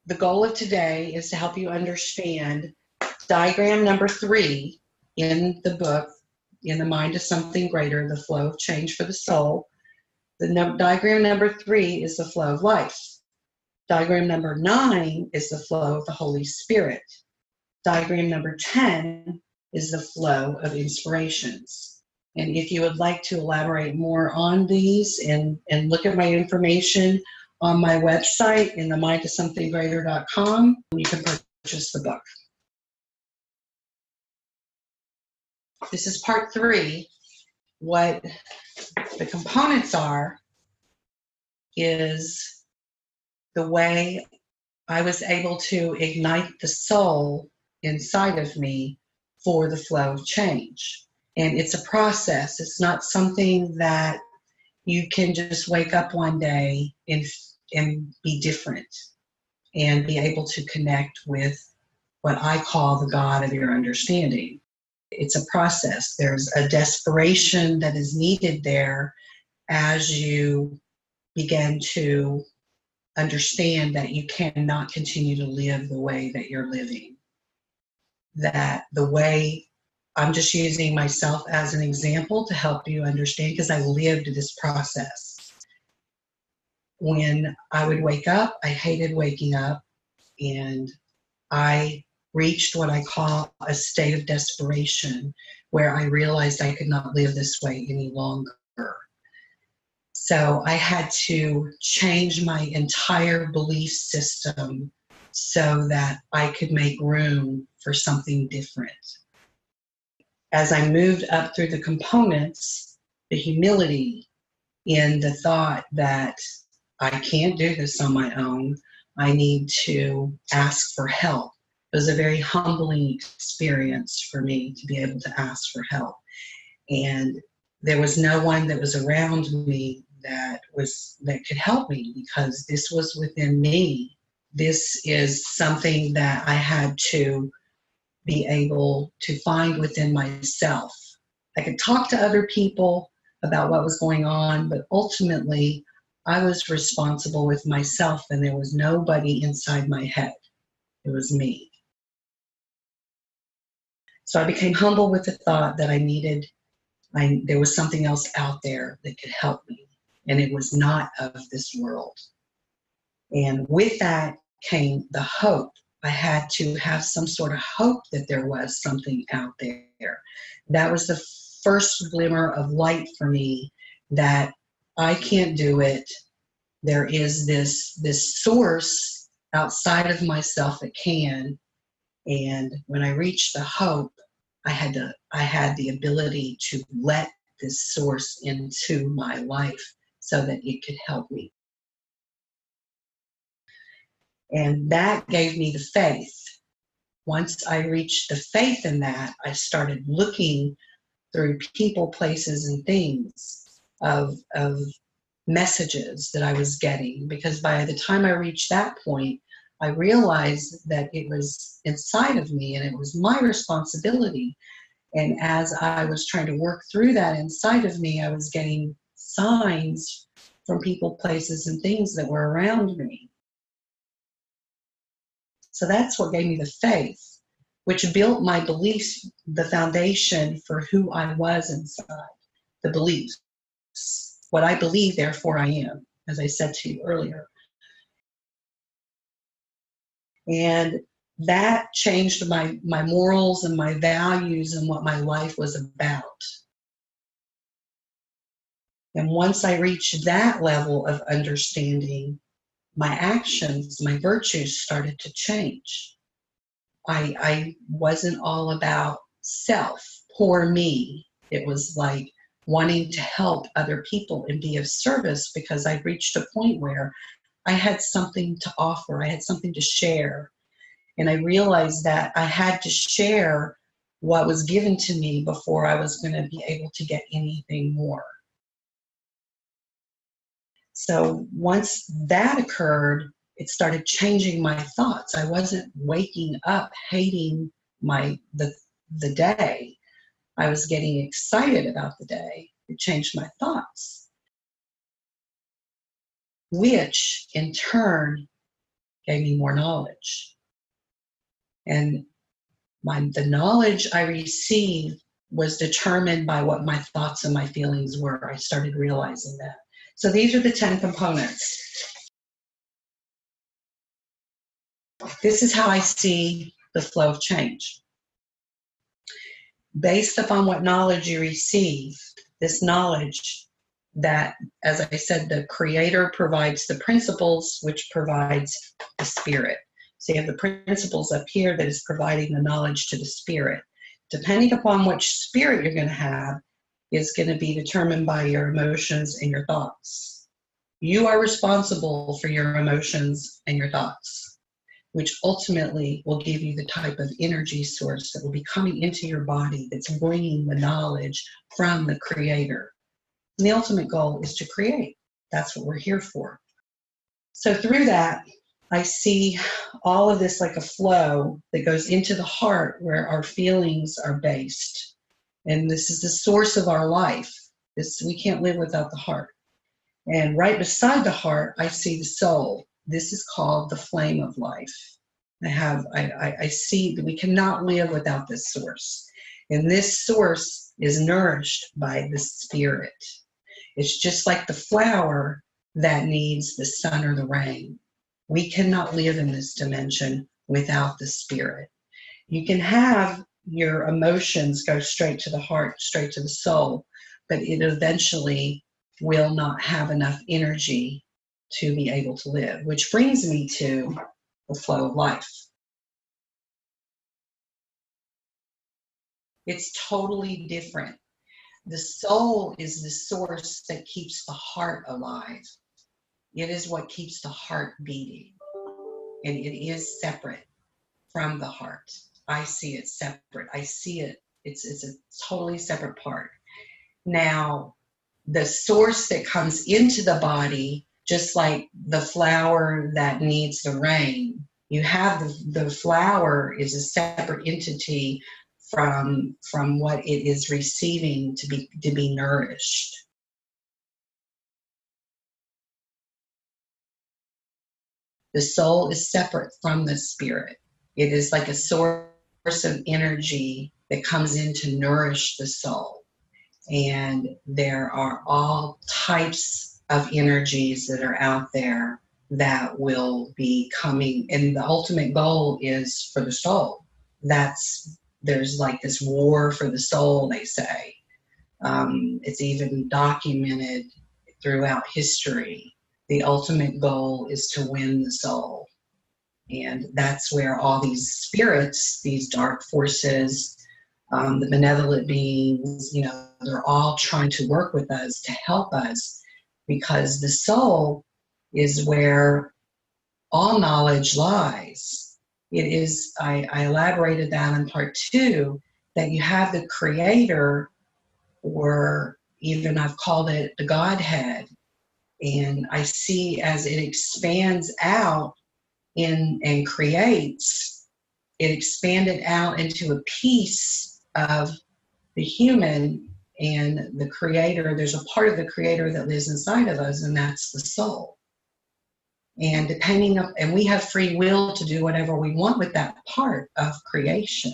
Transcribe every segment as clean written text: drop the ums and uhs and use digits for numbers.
The goal of today is to help you understand diagram number 3 in the book, In the Mind of Something Greater, the Flow of Change for the Soul. Diagram number 3 is the flow of life. Diagram number 9 is the flow of the Holy Spirit. Diagram number 10 is the flow of inspirations. And if you would like to elaborate more on these and look at my information on my website, inthemindofsomething.greater.com, you can purchase the book. This is part 3. What the components are is the way I was able to ignite the soul inside of me for the flow of change. And it's a process. It's not something that you can just wake up one day and be different and be able to connect with what I call the God of your understanding. It's a process. There's a desperation that is needed there as you begin to understand that you cannot continue to live the way that you're living. That the way, I'm just using myself as an example to help you understand, because I lived this process. When I would wake up, I hated waking up, and I reached what I call a state of desperation, where I realized I could not live this way any longer. So I had to change my entire belief system so that I could make room for something different. As I moved up through the components, the humility in the thought that I can't do this on my own, I need to ask for help. It was a very humbling experience for me to be able to ask for help. And there was no one that was around me that could help me, because this was within me. This is something that I had to be able to find within myself. I could talk to other people about what was going on, but ultimately I was responsible with myself, and there was nobody inside my head. It was me. So I became humble with the thought that there was something else out there that could help me, and it was not of this world. And with that came the hope. I had to have some sort of hope that there was something out there. That was the first glimmer of light for me, that I can't do it. There is this source outside of myself that can. And when I reached the hope, I had the ability to let this source into my life so that it could help me. And that gave me the faith. Once I reached the faith in that, I started looking through people, places, and things of messages that I was getting. Because by the time I reached that point, I realized that it was inside of me and it was my responsibility. And as I was trying to work through that inside of me, I was getting signs from people, places, and things that were around me. So that's what gave me the faith, which built my beliefs, the foundation for who I was inside, the beliefs. What I believe, therefore I am, as I said to you earlier. And that changed my morals and my values and what my life was about. And once I reached that level of understanding, my actions, my virtues started to change. I wasn't all about self, poor me. It was like wanting to help other people and be of service, because I reached a point where I had something to offer. I had something to share. And I realized that I had to share what was given to me before I was going to be able to get anything more. So once that occurred, it started changing my thoughts. I wasn't waking up hating the day. I was getting excited about the day. It changed my thoughts, which in turn gave me more knowledge. And the knowledge I received was determined by what my thoughts and my feelings were. I started realizing that. So these are the 10 components. This is how I see the flow of change. Based upon what knowledge you receive, this knowledge that, as I said, the Creator provides the principles, which provides the spirit. So you have the principles up here that is providing the knowledge to the spirit. Depending upon which spirit you're going to have is going to be determined by your emotions and your thoughts. You are responsible for your emotions and your thoughts, which ultimately will give you the type of energy source that will be coming into your body that's bringing the knowledge from the Creator. And the ultimate goal is to create. That's what we're here for. So through that, I see all of this like a flow that goes into the heart where our feelings are based. And this is the source of our life. We can't live without the heart. And right beside the heart, I see the soul. This is called the flame of life. I see that we cannot live without this source. And this source is nourished by the spirit. It's just like the flower that needs the sun or the rain. We cannot live in this dimension without the spirit. You can have your emotions go straight to the heart, straight to the soul, but it eventually will not have enough energy to be able to live, which brings me to the flow of life. It's totally different. The soul is the source that keeps the heart alive. It is what keeps the heart beating. And it is separate from the heart. I see it separate. I see it. It's a totally separate part. Now, the source that comes into the body, just like the flower that needs the rain, you have the flower is a separate entity from what it is receiving to be nourished. The soul is separate from the spirit. It is like a source of energy that comes in to nourish the soul. And there are all types of energies that are out there that will be coming. And the ultimate goal is for the soul. There's like this war for the soul, they say. It's even documented throughout history. The ultimate goal is to win the soul. And that's where all these spirits, these dark forces, the benevolent beings, they're all trying to work with us to help us, because the soul is where all knowledge lies. It is, I elaborated that in part 2, that you have the Creator, or even I've called it the Godhead. And I see as it expands out and creates, it expanded out into a piece of the human and the Creator. There's a part of the Creator that lives inside of us, and that's the soul. And and we have free will to do whatever we want with that part of creation.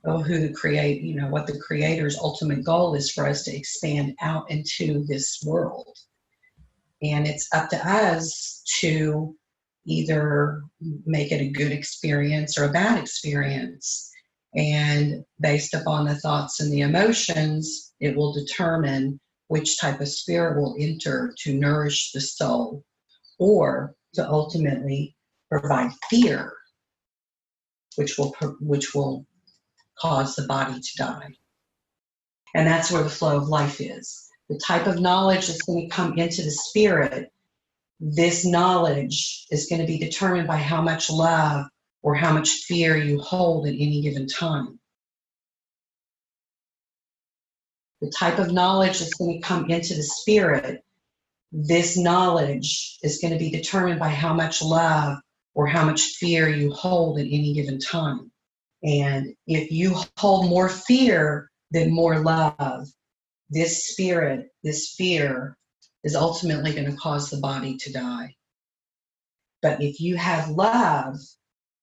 What the Creator's ultimate goal is for us to expand out into this world. And it's up to us to either make it a good experience or a bad experience. And based upon the thoughts and the emotions, it will determine which type of spirit will enter to nourish the soul, or to ultimately provide fear, which will cause the body to die. And that's where the flow of life is. The type of knowledge that's going to come into the spirit, this knowledge is going to be determined by how much love or how much fear you hold at any given time. The type of knowledge that's going to come into the spirit, this knowledge is going to be determined by how much love or how much fear you hold at any given time. And if you hold more fear than more love, this fear is ultimately going to cause the body to die. But if you have love,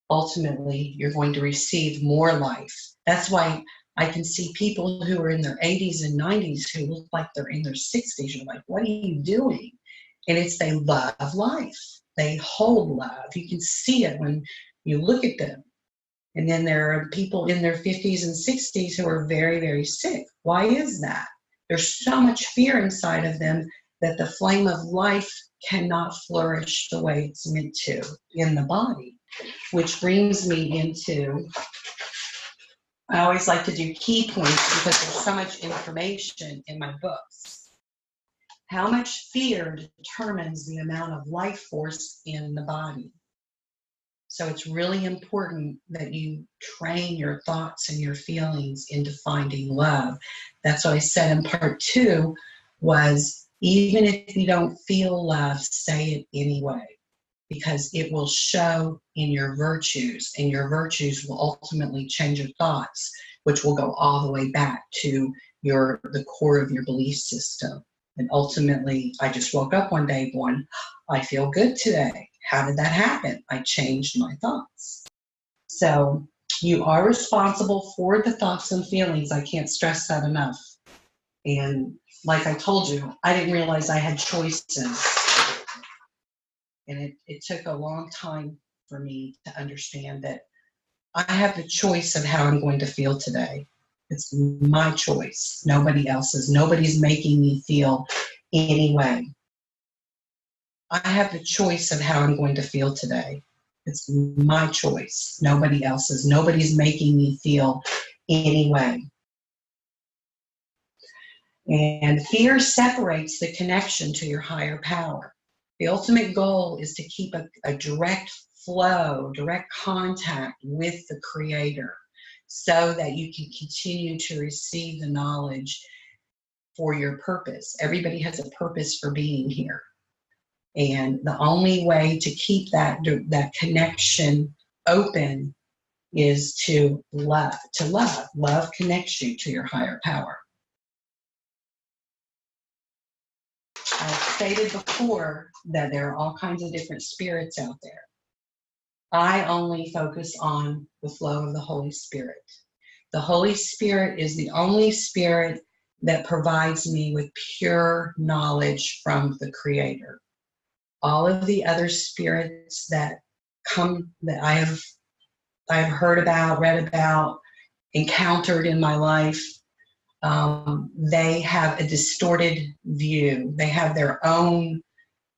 ultimately you're going to receive more life. That's why I can see people who are in their 80s and 90s who look like they're in their 60s. You're like, what are you doing? And it's they love life. They hold love. You can see it when you look at them. And then there are people in their 50s and 60s who are very, very sick. Why is that? There's so much fear inside of them that the flame of life cannot flourish the way it's meant to in the body. Which brings me into, I always like to do key points because there's so much information in my books. How much fear determines the amount of life force in the body. So it's really important that you train your thoughts and your feelings into finding love. That's what I said in part 2 was, even if you don't feel love, say it anyway, because it will show in your virtues, and your virtues will ultimately change your thoughts, which will go all the way back to the core of your belief system. And ultimately, I just woke up one day going, I feel good today. How did that happen? I changed my thoughts. So you are responsible for the thoughts and feelings. I can't stress that enough. And like I told you, I didn't realize I had choices. And it took a long time for me to understand that I have the choice of how I'm going to feel today. It's my choice, nobody else's. Nobody's making me feel any way. I have the choice of how I'm going to feel today. It's my choice, nobody else's. Nobody's making me feel any way. And fear separates the connection to your higher power. The ultimate goal is to keep a direct flow, direct contact with the Creator so that you can continue to receive the knowledge for your purpose. Everybody has a purpose for being here. And the only way to keep that connection open is to love. Love connects you to your higher power. I've stated before that there are all kinds of different spirits out there. I only focus on the flow of the Holy Spirit. The Holy Spirit is the only spirit that provides me with pure knowledge from the Creator. All of the other spirits that I've heard about, read about, encountered in my life, they have a distorted view. They have their own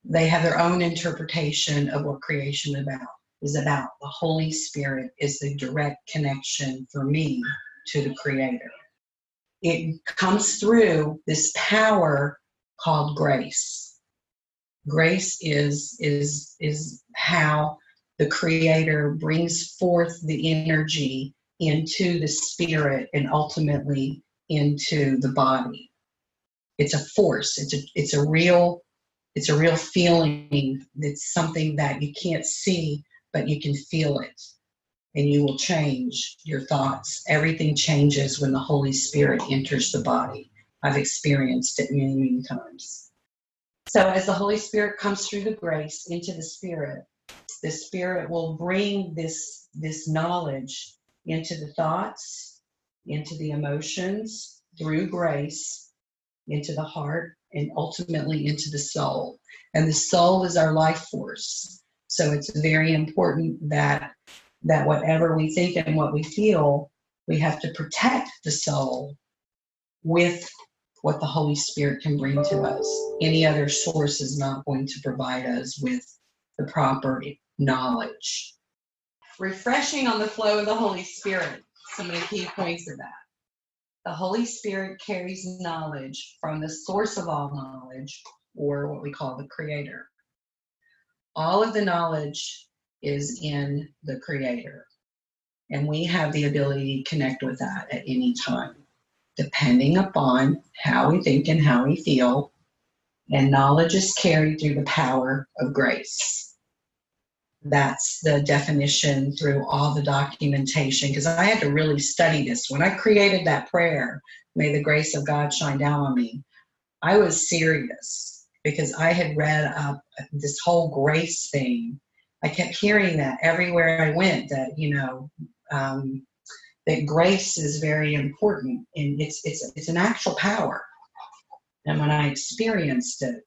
interpretation of what creation is about. The Holy Spirit is the direct connection for me to the Creator. It comes through this power called grace. Grace is how the Creator brings forth the energy into the spirit and ultimately into the body. It's a force. It's a real feeling. It's something that you can't see, but you can feel it, and you will change your thoughts. Everything changes when the Holy Spirit enters the body. I've experienced it many, many times. So as the Holy Spirit comes through the grace into the Spirit will bring this knowledge into the thoughts, into the emotions, through grace, into the heart, and ultimately into the soul. And the soul is our life force. So it's very important that whatever we think and what we feel, we have to protect the soul with what the Holy Spirit can bring to us. Any other source is not going to provide us with the proper knowledge. Refreshing on the flow of the Holy Spirit. Some of the key points of that. The Holy Spirit carries knowledge from the source of all knowledge, or what we call the Creator. All of the knowledge is in the Creator, and we have the ability to connect with that at any time, depending upon how we think and how we feel, and knowledge is carried through the power of grace. That's the definition through all the documentation, because I had to really study this. When I created that prayer, may the grace of God shine down on me, I was serious, because I had read up this whole grace thing. I kept hearing that everywhere I went, that, that grace is very important, and it's an actual power. And when I experienced it,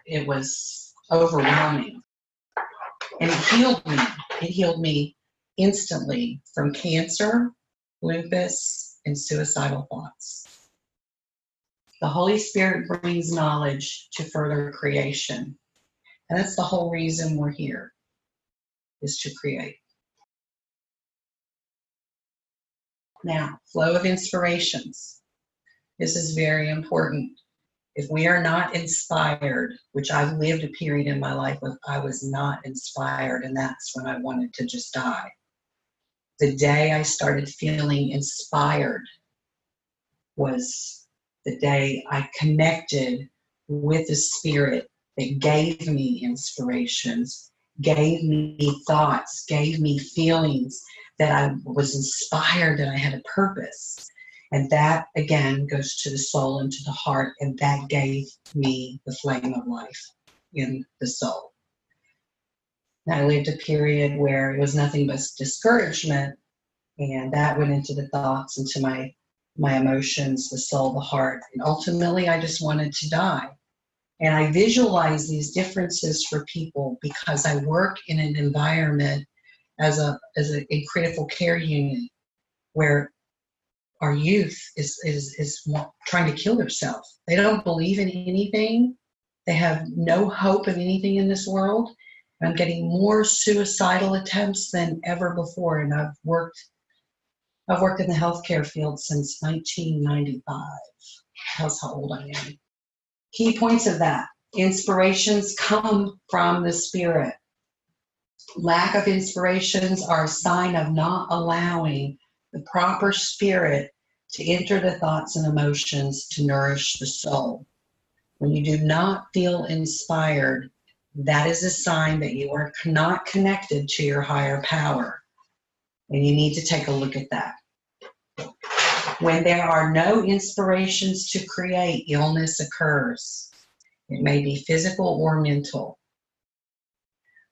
it was overwhelming. And it healed me. It healed me instantly from cancer, lupus, and suicidal thoughts. The Holy Spirit brings knowledge to further creation. And that's the whole reason we're here, is to create. Now, flow of inspirations. This is very important. If we are not inspired, which I've lived a period in my life when I was not inspired, and that's when I wanted to just die. The day I started feeling inspired was the day I connected with the Spirit that gave me inspirations, gave me thoughts, gave me feelings, that I was inspired, that I had a purpose. And that, again, goes to the soul and to the heart, and that gave me the flame of life in the soul. And I lived a period where it was nothing but discouragement, and that went into the thoughts, into my emotions, the soul, the heart. And ultimately, I just wanted to die. And I visualize these differences for people because I work in an environment as a critical care unit where our youth is trying to kill themselves. They don't believe in anything. They have no hope of anything in this world. I'm getting more suicidal attempts than ever before, and I've worked in the healthcare field since 1995. That's how old I am. Key points of that. Inspirations come from the Spirit. Lack of inspirations are a sign of not allowing the proper spirit to enter the thoughts and emotions to nourish the soul. When you do not feel inspired, that is a sign that you are not connected to your higher power. And you need to take a look at that. When there are no inspirations to create, illness occurs. It may be physical or mental.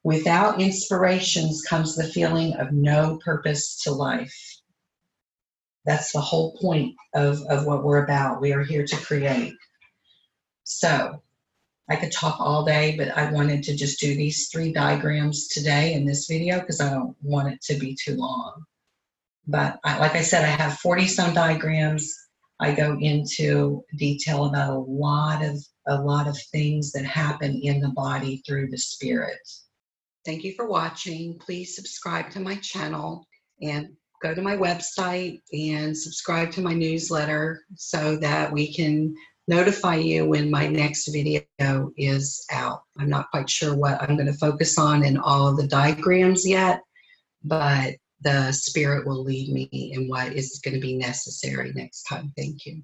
Without inspirations comes the feeling of no purpose to life. That's the whole point of what we're about. We are here to create. So I could talk all day, but I wanted to just do these 3 diagrams today in this video because I don't want it to be too long. But like I said, I have 40-some diagrams. I go into detail about a lot of things that happen in the body through the Spirit. Thank you for watching. Please subscribe to my channel and go to my website and subscribe to my newsletter so that we can notify you when my next video is out. I'm not quite sure what I'm going to focus on in all of the diagrams yet, but the Spirit will lead me in what is going to be necessary next time. Thank you.